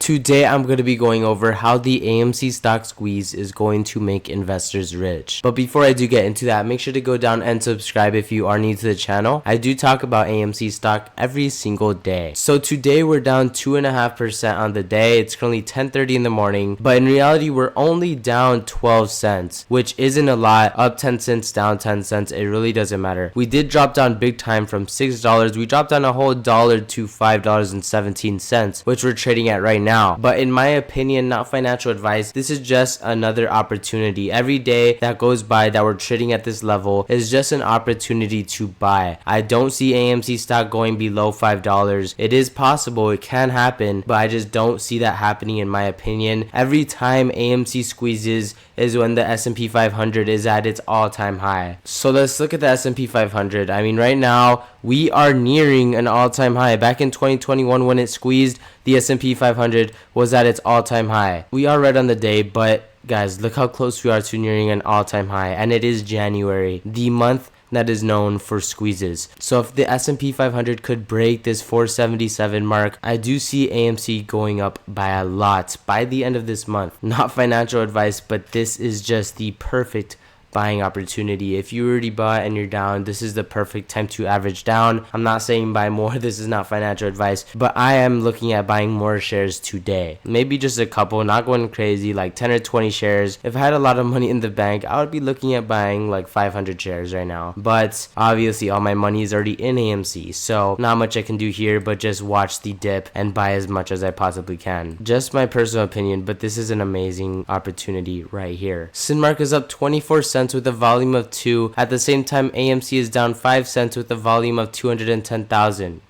Today I'm going to be going over how the AMC stock squeeze is going to make investors rich. But before I do get into that, make sure to go down and subscribe if you are new to the channel. I do talk about AMC stock every single day. So today we're down 2.5% on the day. It's currently 10:30 in the morning, but in reality we're only down 12 cents, which isn't a lot. Up 10 cents, down 10 cents, it really doesn't matter. We did drop down big time from $6. We dropped down a whole dollar to $5.17, which we're trading at right now. But in my opinion, not financial advice, this is just another opportunity. Every day that goes by that we're trading at this level is just an opportunity to buy. I don't see AMC stock going below $5. It is possible, it can happen, but I just don't see that happening in my opinion. Every time AMC squeezes is when the S&P 500 is at its all-time high. So let's look at the S&P 500. I mean, right now we are nearing an all-time high. Back in 2021 when it squeezed, the S&P 500 was at its all-time high. We are right on the day, but guys, look how close we are to nearing an all-time high, and it is January, the month that is known for squeezes. So if the S&P 500 could break this 477 mark, I do see AMC going up by a lot by the end of this month. Not financial advice, but this is just the perfect buying opportunity. If you already bought and you're down, this is the perfect time to average down. I'm not saying buy more, this is not financial advice, but I am looking at buying more shares today. Maybe just a couple, not going crazy, like 10 or 20 shares. If I had a lot of money in the bank, I would be looking at buying like 500 shares right now. But obviously all my money is already in AMC, so not much I can do here but just watch the dip and buy as much as I possibly can. Just my personal opinion, but this is an amazing opportunity right here. Sinmark is up 24 cents with a volume of 2. At the same time, AMC is down 5 cents with a volume of 210,000.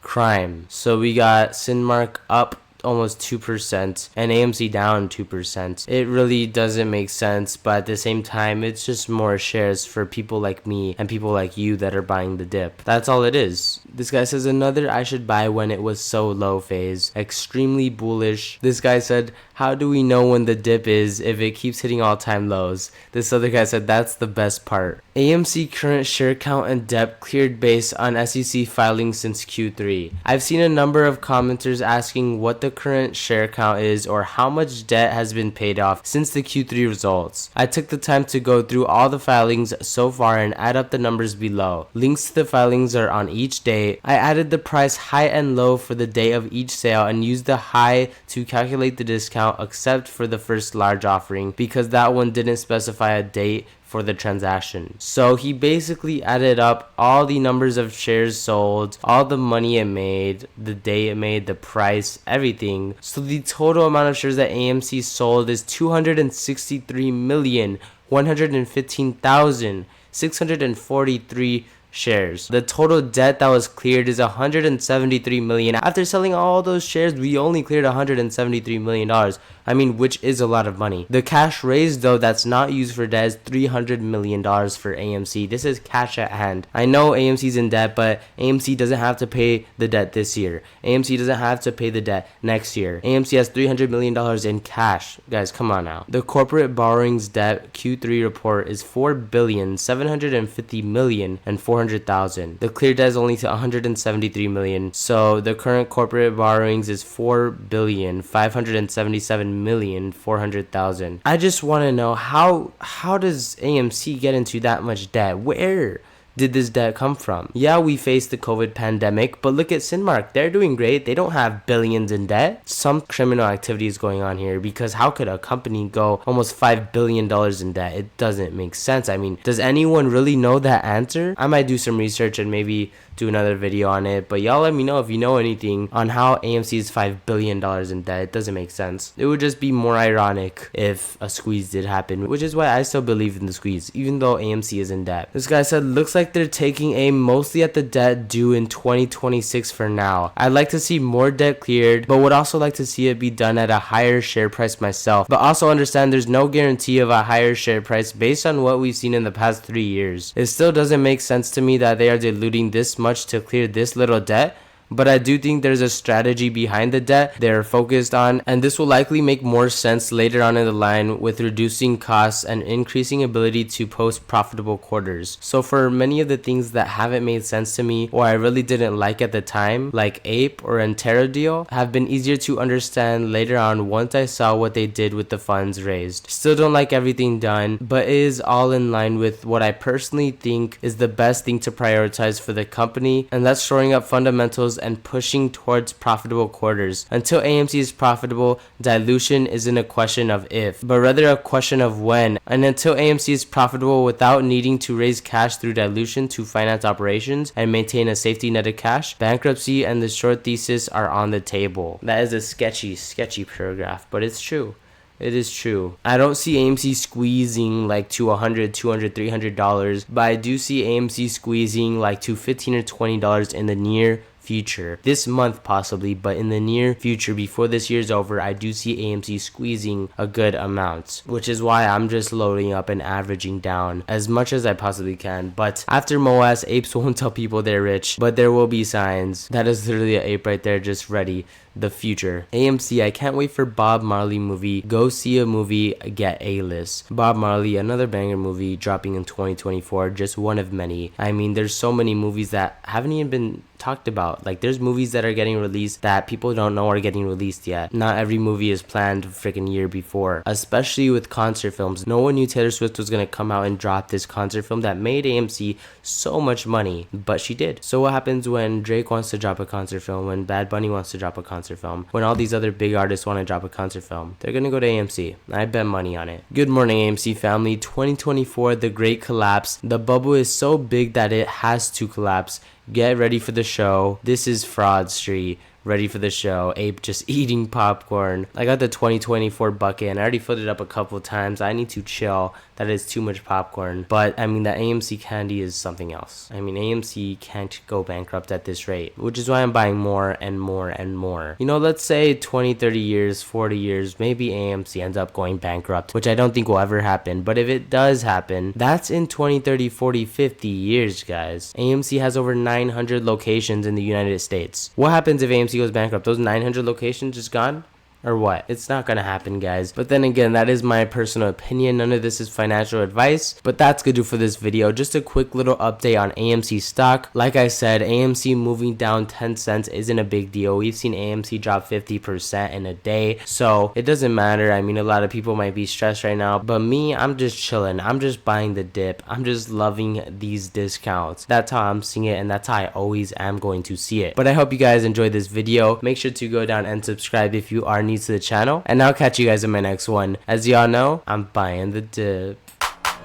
Crime. So we got Sinmark up almost 2% and AMC down 2%. It really doesn't make sense, but at the same time it's just more shares for people like me and people like you that are buying the dip. That's all it is. This guy says another I should buy when it was so low phase. Extremely bullish. This guy said, how do we know when the dip is if it keeps hitting all-time lows? This other guy said that's the best part. AMC current share count and depth cleared based on SEC filings since Q3. I've seen a number of commenters asking what the current share count is or how much debt has been paid off since the Q3 results. I took the time to go through all the filings so far and add up the numbers below. Links to the filings are on each day. I added the price high and low for the day of each sale and used the high to calculate the discount except for the first large offering because that one didn't specify a date for the transaction. So he basically added up all the numbers of shares sold, all the money it made, the day it made, the price, everything. So the total amount of shares that AMC sold is 263,115,643 shares. The total debt that was cleared is 173 million. After selling all those shares, we only cleared 173 million dollars. I mean, which is a lot of money. The cash raised though that's not used for debt is $300 million for AMC. This is cash at hand. I know AMC's in debt, but AMC doesn't have to pay the debt this year. AMC doesn't have to pay the debt next year. AMC has $300 million in cash. Guys, come on now. The corporate borrowings debt Q3 report is $4,750,400,000. The clear debt is only to $173 million. So the current corporate borrowings is $4,577,400,000. I just want to know how does AMC get into that much debt? Where did this debt come from? Yeah, we faced the COVID pandemic, but look at Sinmark. They're doing great. They don't have billions in debt. Some criminal activity is going on here because how could a company go almost $5 billion in debt? It doesn't make sense. I mean, does anyone really know that answer? I might do some research and maybe do another video on it, but y'all let me know if you know anything on how AMC is $5 billion in debt. It doesn't make sense. It would just be more ironic if a squeeze did happen, which is why I still believe in the squeeze, even though AMC is in debt. This guy said, looks like they're taking aim mostly at the debt due in 2026 for now. I'd like to see more debt cleared, but would also like to see it be done at a higher share price myself, but also understand there's no guarantee of a higher share price based on what we've seen in the past 3 years. It still doesn't make sense to me that they are diluting this much to clear this little debt, but I do think there's a strategy behind the debt they're focused on, and this will likely make more sense later on in the line with reducing costs and increasing ability to post profitable quarters. So for many of the things that haven't made sense to me or I really didn't like at the time, like Ape or Antero deal, have been easier to understand later on once I saw what they did with the funds raised. Still don't like everything done, but it is all in line with what I personally think is the best thing to prioritize for the company, and that's shoring up fundamentals and pushing towards profitable quarters. Until AMC is profitable, dilution isn't a question of if, but rather a question of when. And until AMC is profitable without needing to raise cash through dilution to finance operations and maintain a safety net of cash, bankruptcy and the short thesis are on the table. That is a sketchy paragraph, but it's true. It is true. I don't see AMC squeezing like to $100, $200, $300, but I do see AMC squeezing like to $15 or $20 in the near future. This month possibly, but in the near future, before this year's over, I do see AMC squeezing a good amount, which is why I'm just loading up and averaging down as much as I possibly can. But after MOAS, apes won't tell people they're rich, but there will be signs. That is literally an ape right there, just ready. The future. AMC, I can't wait for Bob Marley movie. Go see a movie, get A-list. Bob Marley, another banger movie dropping in 2024, just one of many. I mean, there's so many movies that haven't even been talked about. Like, there's movies that are getting released that people don't know are getting released yet. Not every movie is planned a freaking year before, especially with concert films. No one knew Taylor Swift was gonna come out and drop this concert film that made AMC so much money, but she did. So what happens when Drake wants to drop a concert film, when Bad Bunny wants to drop a concert film, when all these other big artists want to drop a concert film? They're gonna go to AMC. I bet money on it. Good morning, AMC family. 2024, the great collapse. The bubble is so big that it has to collapse. Get ready for the show. This is Fraud Street. Ready for the show. Ape just eating popcorn. I got the 2024 bucket and I already filled it up a couple times. I need to chill. That is too much popcorn. But I mean, the AMC candy is something else. I mean, AMC can't go bankrupt at this rate, which is why I'm buying more and more and more. You know, let's say 20, 30 years, 40 years, maybe AMC ends up going bankrupt, which I don't think will ever happen. But if it does happen, that's in 20, 30, 40, 50 years, guys. AMC has over 900 locations in the United States. What happens if AMC goes bankrupt? Those 900 locations just gone? Or what? It's not gonna happen, guys. But then again, that is my personal opinion. None of this is financial advice, but that's gonna do for this video. Just a quick little update on AMC stock. Like I said, AMC moving down 10 cents isn't a big deal. We've seen AMC drop 50% in a day, so it doesn't matter. I mean, a lot of people might be stressed right now, but me, I'm just chilling. I'm just buying the dip. I'm just loving these discounts. That's how I'm seeing it, and that's how I always am going to see it. But I hope you guys enjoyed this video. Make sure to go down and subscribe if you are new to the channel, and I'll catch you guys in my next one. As y'all know, I'm buying the dip.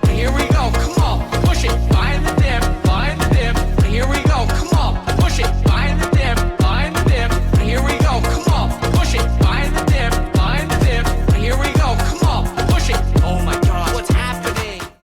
Here we go. Come on, push it. Buying the dip.